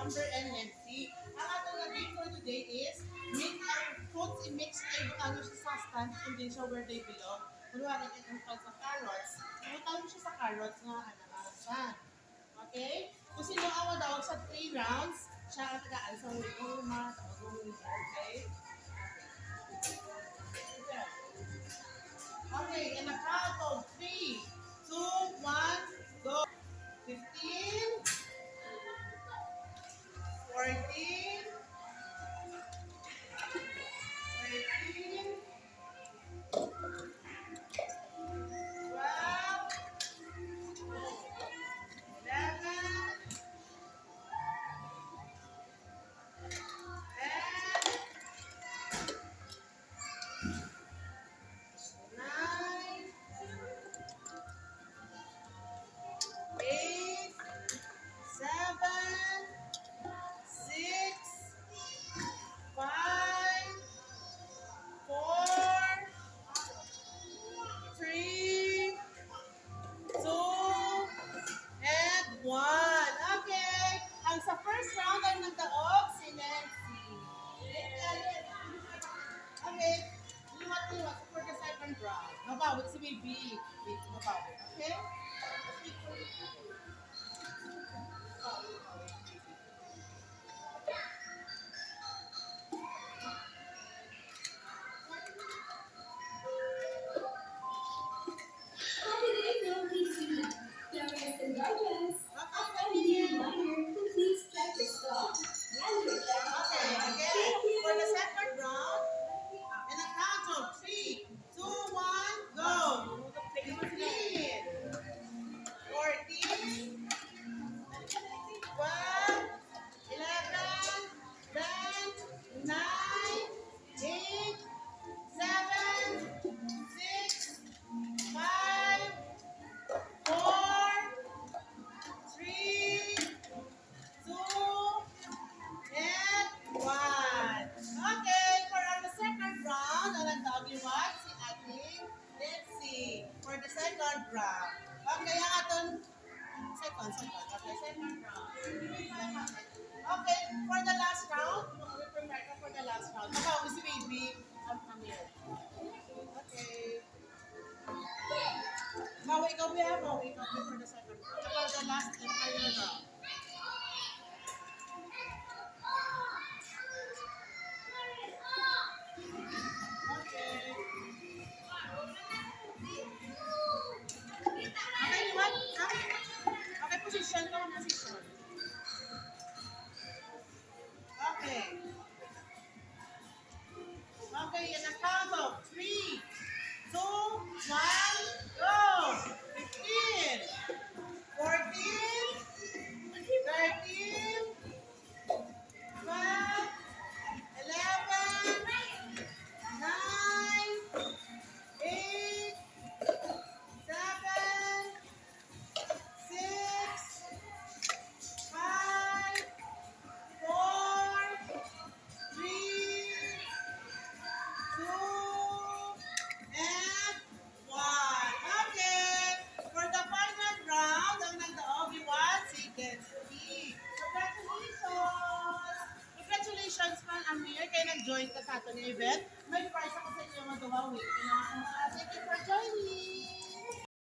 Amber and Nancy. Ang ato na game for today is make fruits i-mix ay butang nyo siya sa stand and then siya where they belong. Kunwari, ang sa carrots. Butang nyo siya sa carrots nga stand. Okay? Kung sino ang madawag sa 3 rounds, siya ang tagaan sa winner. Okay? Okay, in a count of 3, 2, 1, go. 15, 14, 13, 12, 11, 8, 7, 6, 5, 4, 3, 2, and 1. Okay. Ang sa first round ay nagdaog si Nancy. Okay. Liwat-liwat for the second round. Mabawit si Baby. Wait, mabawit. Okay? Okay, again, for the second round, in a count of 3, 2, 1, go! 15, 14, 12, 11, 10, 9, 8, 7, 6, 5, 4, 3, 2, and 1. Okay, for our second round, ang nagdagi what? Si ating Nancy. For the second round. Okay, ang aton second. Okay, second round. Okay, for the last round, we prepare ka for the last round. Ikaw, si Baby, come here. Okay. Bawi ikaw, bawi ikaw for the second round. About the last and final round. Okay. Okay, what? Okay, position. Come on, position. Okay. Okay, in a count of 3, 2, 1, go! 15, 14, 13, 12, 11, 9, 8, 7, 6, 5, 4, 3, 2, and 1. Okay. For the final round, ang nagdaog iwan si Kenzie. Congratulations! Congratulations, man, Amir. Kaya nag-join ka sa ato ng event. May prize ako sa inyo magawa. Wait, kailangan ko